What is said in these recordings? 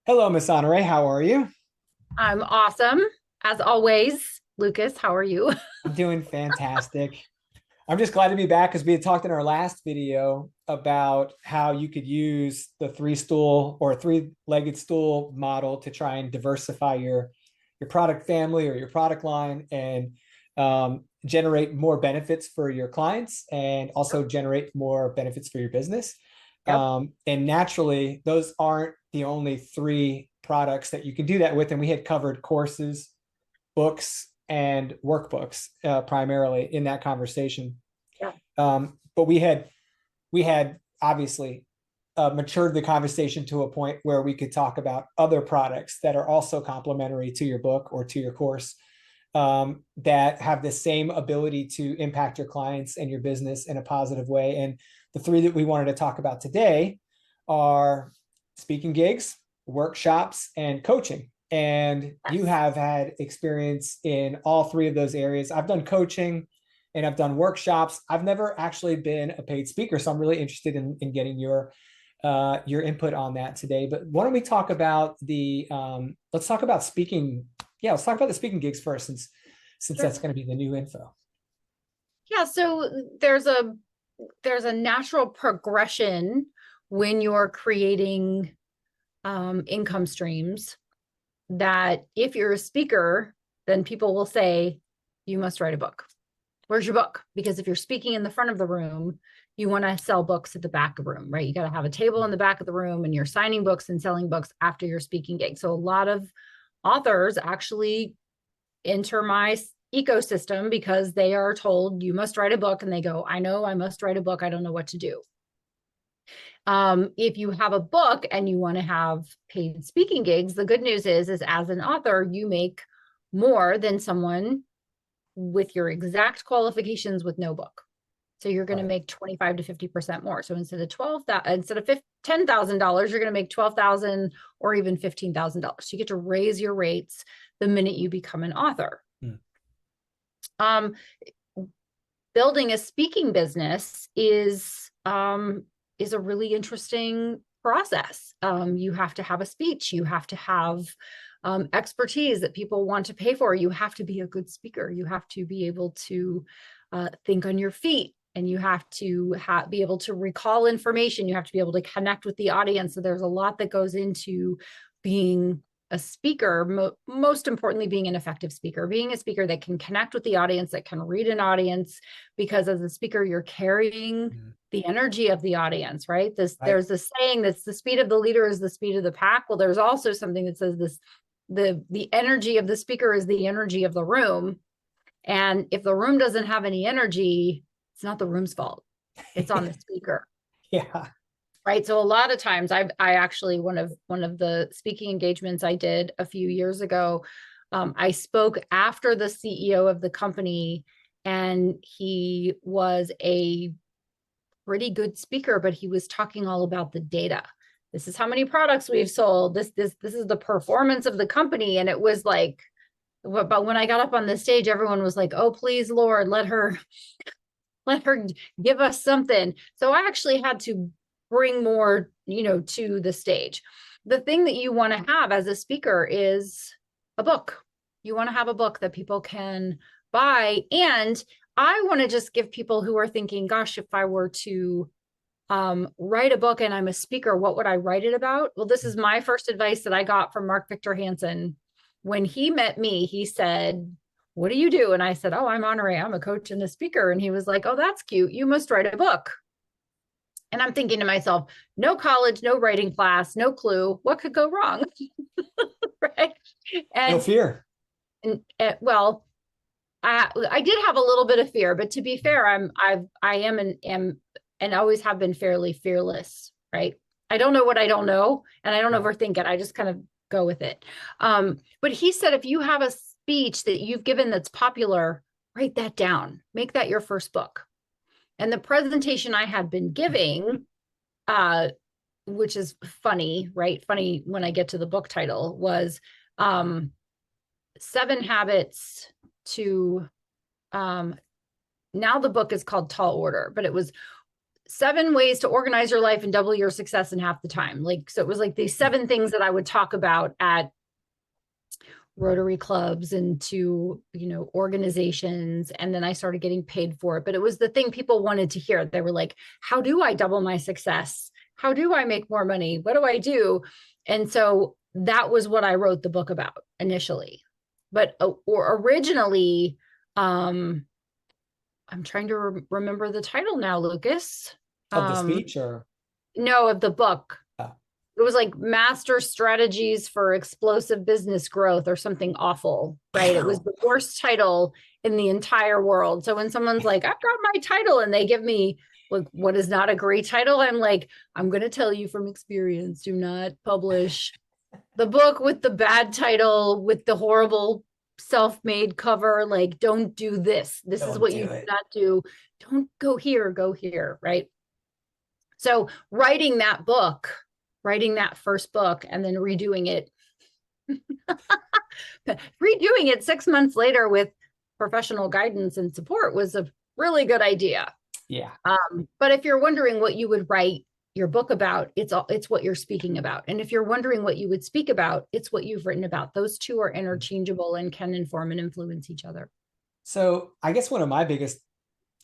Hello, Miss Honoree. How are you? I'm awesome. As always, Lucas, how are you? I'm doing fantastic. I'm just glad to be back because we had talked in our last video about how you could use the three stool or three-legged stool model to try and diversify your product family or your product line and generate more benefits for your clients and also generate more benefits for your business. Yep. And naturally, those aren't the only three products that you can do that with. And we had covered courses, books, and workbooks primarily in that conversation. Yeah. But we had obviously matured the conversation to a point where we could talk about other products that are also complementary to your book or to your course that have the same ability to impact your clients and your business in a positive way. And the three that we wanted to talk about today are speaking gigs, workshops, and coaching. And you Yes. have had experience in all three of those areas. I've done coaching and I've done workshops. I've never actually been a paid speaker, so I'm really interested in getting your input on that today. But why don't we talk about the let's talk about speaking. Yeah, let's talk about the speaking gigs first, since Sure. that's going to be the new info. Yeah, so there's a natural progression when you're creating income streams that if you're a speaker, then people will say, you must write a book. Where's your book? Because if you're speaking in the front of the room, you want to sell books at the back of the room, right? You got to have a table in the back of the room and you're signing books and selling books after your speaking gig. So a lot of authors actually enter my ecosystem because they are told you must write a book and they go, I know I must write a book. I don't know what to do. If you have a book and you want to have paid speaking gigs, the good news is as an author, you make more than someone with your exact qualifications with no book. So you're going to Right. make 25 to 50% more. So instead of $10,000, you're going to make 12,000 or even $15,000. So you get to raise your rates the minute you become an author. Hmm. Um, Building a speaking business is a really interesting process. You have to have a speech. You have to have expertise that people want to pay for. You have to be a good speaker. You have to be able to think on your feet, and you have to be able to recall information. You have to be able to connect with the audience. So there's a lot that goes into being a speaker, most importantly, being an effective speaker, being a speaker that can connect with the audience, that can read an audience, because as a speaker, you're carrying Hmm. the energy of the audience, right? Right. There's this saying that's the speed of the leader is the speed of the pack. Well, there's also something that says the energy of the speaker is the energy of the room. And if the room doesn't have any energy, it's not the room's fault. It's on the speaker. Yeah. Right. So a lot of times I actually one of the speaking engagements I did a few years ago, I spoke after the CEO of the company, and he was a pretty good speaker, but he was talking all about the data. This is how many products we've sold. This is the performance of the company. And it was like, but when I got up on the stage, everyone was like, oh, please, Lord, let her give us something. So I actually had to bring more, to the stage. The thing that you want to have as a speaker is a book. You want to have a book that people can buy. And I want to just give people who are thinking, gosh, if I were to write a book and I'm a speaker, what would I write it about? Well, this is my first advice that I got from Mark Victor Hansen. When he met me, he said, what do you do? And I said, oh, I'm Honoree. I'm a coach and a speaker. And he was like, oh, that's cute. You must write a book. And I'm thinking to myself, no college, no writing class, no clue. What could go wrong? Right. No And, fear. well, I did have a little bit of fear, but to be fair, I am and always have been fairly fearless, right? I don't know what I don't know, and I don't Right. overthink it. I just kind of go with it. But he said, if you have a speech that you've given that's popular, write that down. Make that your first book. And the presentation I had been giving, uh, which is funny, right? Funny when I get to the book title, was um, 7 habits to now the book is called Tall Order, but it was 7 ways to organize your life and double your success in half the time. Like, so it was like these 7 things that I would talk about at Rotary clubs and to, organizations. And then I started getting paid for it. But it was the thing people wanted to hear. They were like, how do I double my success? How do I make more money? What do I do? And so that was what I wrote the book about initially. But or originally, I'm trying to remember the title now, Lucas. Of the speech, or No, of the book. oh. It was like Master Strategies for Explosive Business Growth or something awful, right? It was the worst title in the entire world. So when someone's like, I've got my title, and they give me like what is not a great title, I'm like, I'm going to tell you from experience, do not publish the book with the bad title, with the horrible self-made cover. Like, don't do this. This is what you do not do. Don't go here, right? So writing that first book, and then redoing it 6 months later with professional guidance and support was a really good idea. Yeah. But if you're wondering what you would write your book about, it's what you're speaking about. And if you're wondering what you would speak about, it's what you've written about. Those two are interchangeable and can inform and influence each other. So I guess one of my biggest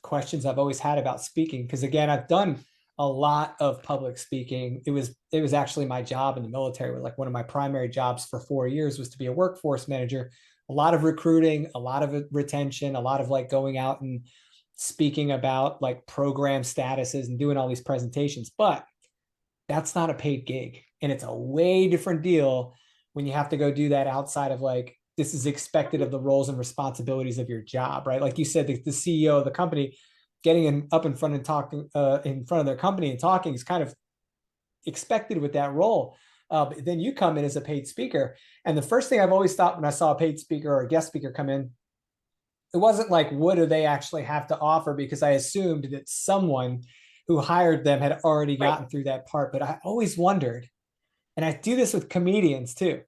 questions I've always had about speaking, because again, I've done a lot of public speaking. It was actually my job in the military. Like one of my primary jobs for 4 years was to be a workforce manager. A lot of recruiting, a lot of retention, a lot of like going out and speaking about like program statuses and doing all these presentations. But that's not a paid gig. And it's a way different deal when you have to go do that outside of like, this is expected of the roles and responsibilities of your job, right? Like you said, the CEO of the company getting up in front and talking in front of their company and talking is kind of expected with that role. But then you come in as a paid speaker. And the first thing I've always thought when I saw a paid speaker or a guest speaker come in, it wasn't like, what do they actually have to offer? Because I assumed that someone who hired them had already gotten through that part. But I always wondered, and I do this with comedians too,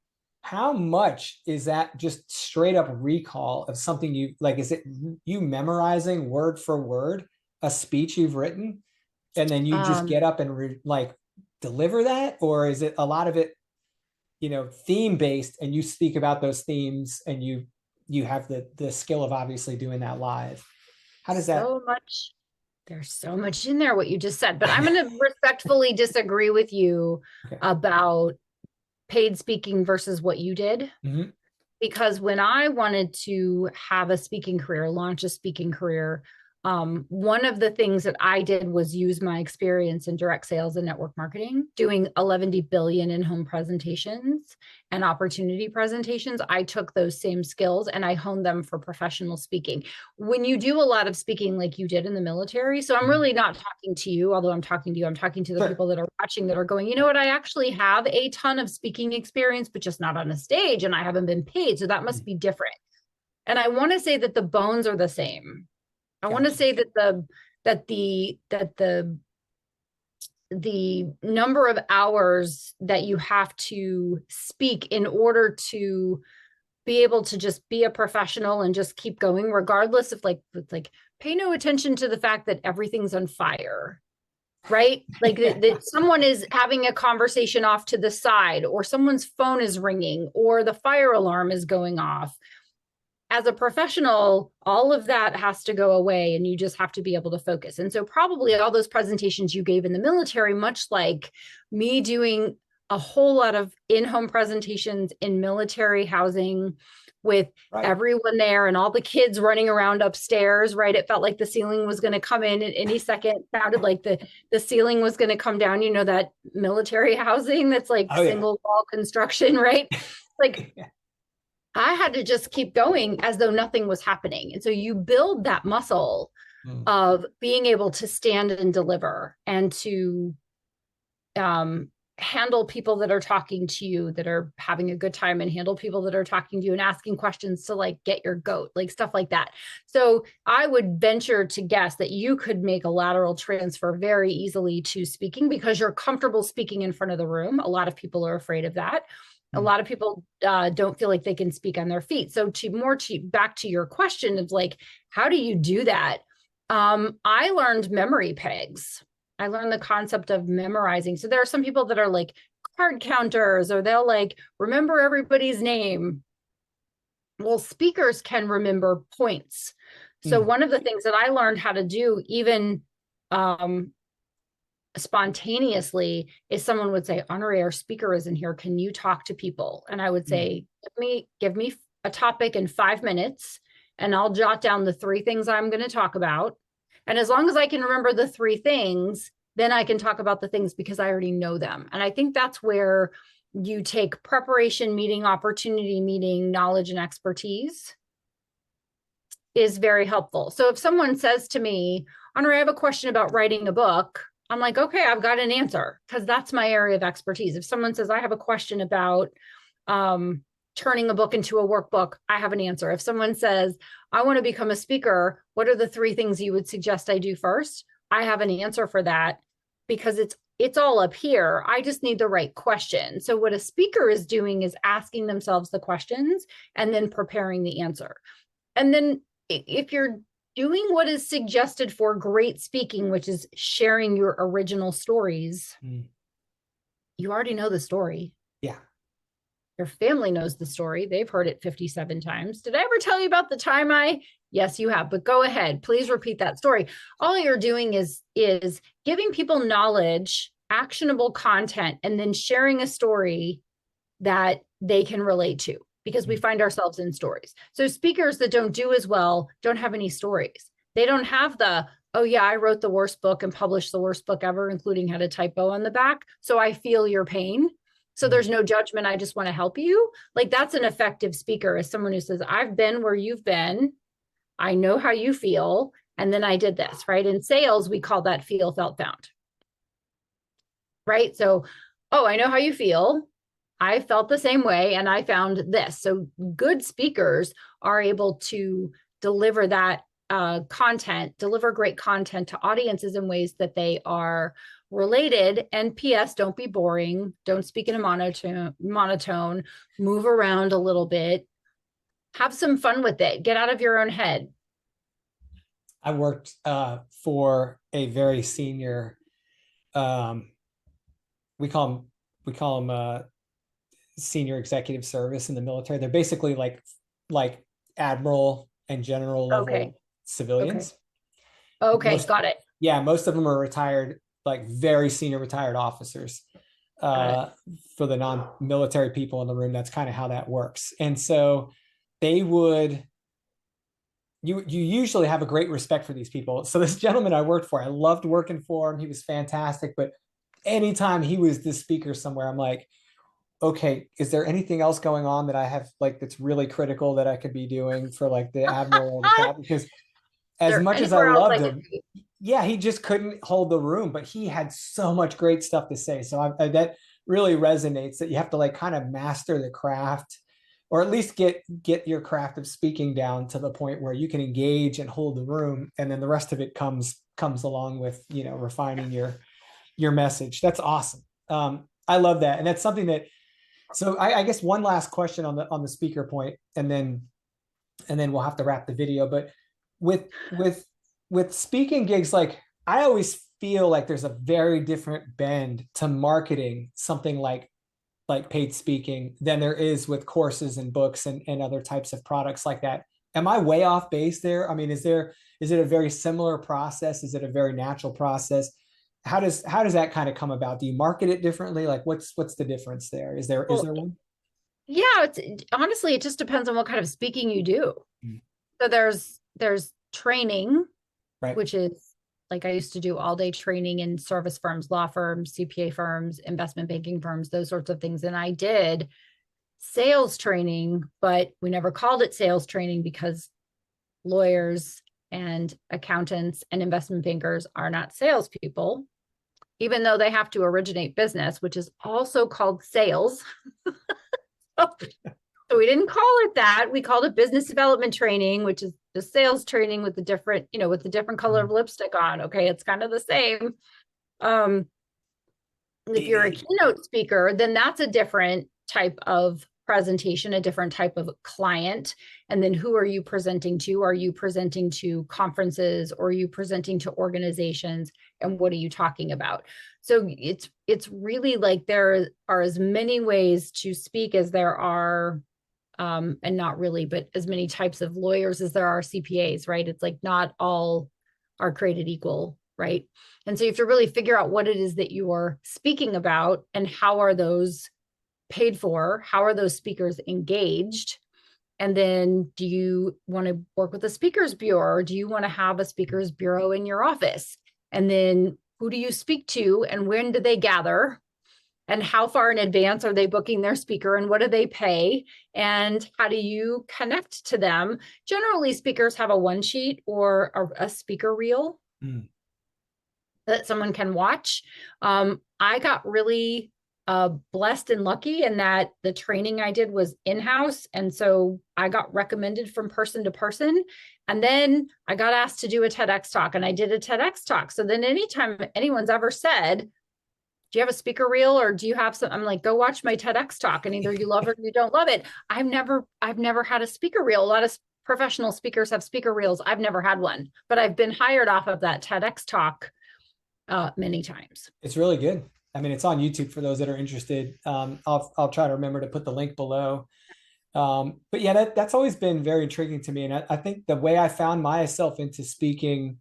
how much is that just straight up recall of something you like? Is it you memorizing word for word a speech you've written, and then you just get up and deliver that? Or is it a lot of it, theme based, and you speak about those themes, and you have the skill of obviously doing that live? How does that? There's so much in there, what you just said, but I'm going to respectfully disagree with you about paid speaking versus what you did. Mm-hmm. Because when I wanted to have a speaking career, launch a speaking career, one of the things that I did was use my experience in direct sales and network marketing, doing 11 billion in-home presentations and opportunity presentations. I took those same skills and I honed them for professional speaking. When you do a lot of speaking like you did in the military, so I'm really not talking to you, although I'm talking to you, I'm talking to the people that are watching that are going, you know what, I actually have a ton of speaking experience, but just not on a stage, and I haven't been paid. So that must be different. And I want to say that the bones are the same. I want to say that the number of hours that you have to speak in order to be able to just be a professional and just keep going, regardless of like pay no attention to the fact that everything's on fire, right? Like that someone is having a conversation off to the side, or someone's phone is ringing, or the fire alarm is going off. As a professional, all of that has to go away, and you just have to be able to focus. And so probably all those presentations you gave in the military, much like me doing a whole lot of in-home presentations in military housing with everyone there and all the kids running around upstairs, right? It felt like the ceiling was going to come in at any second. It sounded like the ceiling was going to come down, that military housing that's like single wall construction, right? Like I had to just keep going as though nothing was happening. And so you build that muscle of being able to stand and deliver, and to handle people that are talking to you that are having a good time, and handle people that are talking to you and asking questions to like get your goat, like stuff like that. So I would venture to guess that you could make a lateral transfer very easily to speaking, because you're comfortable speaking in front of the room. A lot of people are afraid of that. A lot of people don't feel like they can speak on their feet. So back to your question of like, how do you do that? I learned memory pegs. I learned the concept of memorizing. So there are some people that are like card counters, or they'll like remember everybody's name. Well, speakers can remember points. So Mm, one of the things that I learned how to do, even spontaneously, is someone would say, Honoree, our speaker isn't here. Can you talk to people? And I would mm, say, give me a topic in 5 minutes, and I'll jot down the 3 things I'm going to talk about. And as long as I can remember the 3 things, then I can talk about the things because I already know them. And I think that's where you take preparation, meeting, opportunity, meeting, knowledge, and expertise is very helpful. So if someone says to me, Honoree, I have a question about writing a book, I'm like, okay, I've got an answer, because that's my area of expertise. If someone says, I have a question about turning a book into a workbook, I have an answer. If someone says, I want to become a speaker, what are the 3 things you would suggest I do first? I have an answer for that, because it's all up here. I just need the right question. So what a speaker is doing is asking themselves the questions and then preparing the answer. And then if you're doing what is suggested for great speaking, which is sharing your original stories, mm. you already know the story. Yeah. Your family knows the story. They've heard it 57 times. Did I ever tell you about the time yes, you have, but go ahead. Please repeat that story. All you're doing is giving people knowledge, actionable content, and then sharing a story that they can relate to, because we find ourselves in stories. So speakers that don't do as well don't have any stories. They don't have oh yeah, I wrote the worst book and published the worst book ever, including had a typo on the back, so I feel your pain. So there's no judgment. I just want to help you. Like, that's an effective speaker, is someone who says, I've been where you've been. I know how you feel. And then I did this, right? In sales, we call that feel, felt, found, right? So, oh, I know how you feel. I felt the same way and I found this. So good speakers are able to deliver that deliver great content to audiences in ways that they are related. And PS, don't be boring. Don't speak in a monotone, move around a little bit, have some fun with it, get out of your own head. I worked for a very senior, um, we call them senior executive service in the military. They're basically like admiral and general Okay. level Okay. civilians. Okay. Most, Got it. yeah, most of them are retired, like very senior retired officers. Got it. Uh, for the non-military people in the room, that's kind of how that works. And so they would you usually have a great respect for these people. So this gentleman I worked for, I loved working for him. He was fantastic, but anytime he was the speaker somewhere, I'm like, okay, is there anything else going on that I have like that's really critical that I could be doing for like the admiral or the captain? Because Is as there much as I anywhere else loved I could him, be? yeah, he just couldn't hold the room, but he had so much great stuff to say. So that really resonates, that you have to like kind of master the craft, or at least get your craft of speaking down to the point where you can engage and hold the room, and then the rest of it comes along with, refining your message. That's awesome. I love that, and that's something that. So I guess one last question on the speaker point, and then we'll have to wrap the video. But with with with speaking gigs, like I always feel like there's a very different bend to marketing something like paid speaking than there is with courses and books and other types of products like that. Am I way off base there? I mean, is it a very similar process? Is it a very natural process? How does that kind of come about? Do you market it differently? Like what's the difference there? Is Well, there one? yeah, honestly, it just depends on what kind of speaking you do. Mm. So there's training, Right. which is like, I used to do all day training in service firms, law firms, CPA firms, investment banking firms, those sorts of things. And I did sales training, but we never called it sales training because lawyers and accountants and investment bankers are not salespeople, even though they have to originate business, which is also called sales. So we didn't call it that. We called it business development training, which is the sales training with the different, with the different color of lipstick on. Okay, it's kind of the same. If you're a keynote speaker, then that's a different type of presentation, a different type of client. And then who are you presenting to? Are you presenting to conferences, or are you presenting to organizations? And what are you talking about? So it's really like there are as many ways to speak as there are, and not really, but as many types of lawyers as there are CPAs, right? It's like not all are created equal, right? And so you have to really figure out what it is that you are speaking about, and how are those paid for? How are those speakers engaged? And then do you want to work with a speakers bureau, or do you want to have a speakers bureau in your office? And then who do you speak to, and when do they gather? And how far in advance are they booking their speaker, and what do they pay? And how do you connect to them? Generally, speakers have a one sheet or a speaker reel that someone can watch. I got really blessed and lucky in that the training I did was in-house. And so I got recommended from person to person. And then I got asked to do a TEDx talk, and I did a TEDx talk. So then anytime anyone's ever said, do you have a speaker reel, or do you have some, I'm like, go watch my TEDx talk, and either you love it or you don't love it. I've never had a speaker reel. A lot of professional speakers have speaker reels. I've never had one, but I've been hired off of that TEDx talk many times. It's really good. I mean, it's on YouTube for those that are interested. I'll try to remember to put the link below. But yeah, that's always been very intriguing to me. And I think the way I found myself into speaking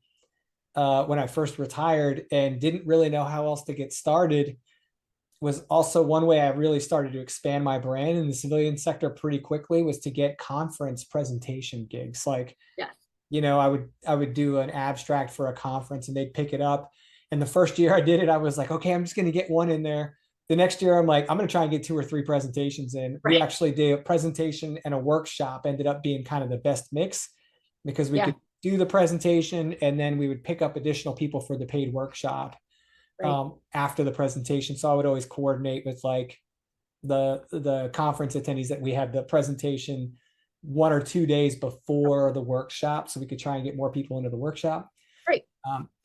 when I first retired and didn't really know how else to get started was also one way I really started to expand my brand in the civilian sector pretty quickly, was to get conference presentation gigs. Like, Yes. you know, I would do an abstract for a conference, and they'd pick it up. And the first year I did it, I was like, okay, I'm just going to get one in there. The next year, I'm like, I'm going to try and get 2 or 3 presentations in. Right. We actually did a presentation and a workshop, ended up being kind of the best mix, because we could do the presentation, and then we would pick up additional people for the paid workshop after the presentation. So I would always coordinate with like the conference attendees that we had the presentation 1 or 2 days before the workshop, so we could try and get more people into the workshop. Right.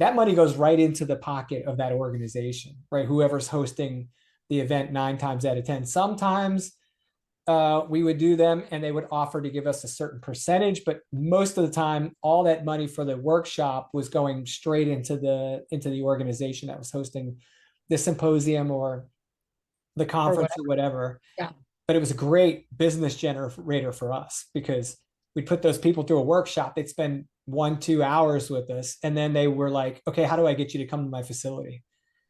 That money goes right into the pocket of that organization, right? Whoever's hosting the event 9 times out of 10. Sometimes we would do them and they would offer to give us a certain percentage, but most of the time, all that money for the workshop was going straight into the organization that was hosting the symposium or the conference or whatever. Yeah. But it was a great business generator for us, because we'd put those people through a workshop. They'd spend 1-2 hours with us, and then they were like, okay, how do I get you to come to my facility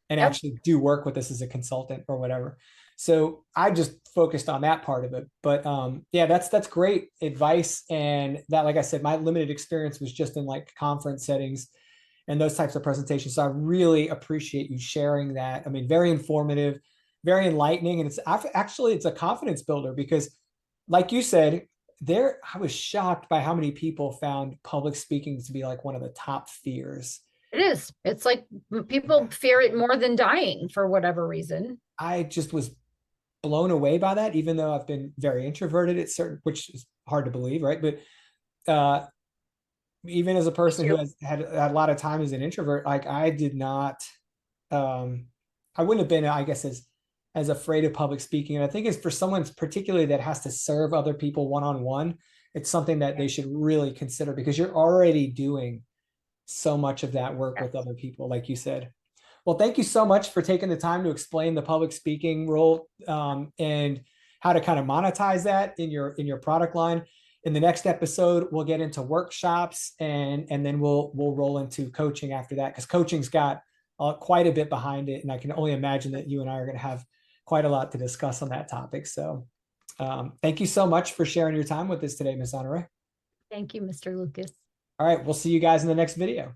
and actually do work with us as a consultant or whatever? So I just focused on that part of it. But yeah, that's great advice. And that, like I said, my limited experience was just in like conference settings and those types of presentations. So I really appreciate you sharing that. I mean, very informative, very enlightening. And it's a confidence builder, because like you said, I was shocked by how many people found public speaking to be like one of the top fears. It is. It's like people fear it more than dying for whatever reason. I just was blown away by that, even though I've been very introverted at certain, which is hard to believe, right? But even as a person who has had a lot of time as an introvert, like I did not, I wouldn't have been, I guess, as afraid of public speaking. And I think it's for someone particularly that has to serve other people one-on-one, it's something that they should really consider, because you're already doing so much of that work with other people, like you said. Well, thank you so much for taking the time to explain the public speaking role and how to kind of monetize that in your product line. In the next episode, we'll get into workshops, and then we'll roll into coaching after that, because coaching's got quite a bit behind it. And I can only imagine that you and I are going to have quite a lot to discuss on that topic. So thank you so much for sharing your time with us today, Ms. Honoree. Thank you, Mr. Lucas. All right, we'll see you guys in the next video.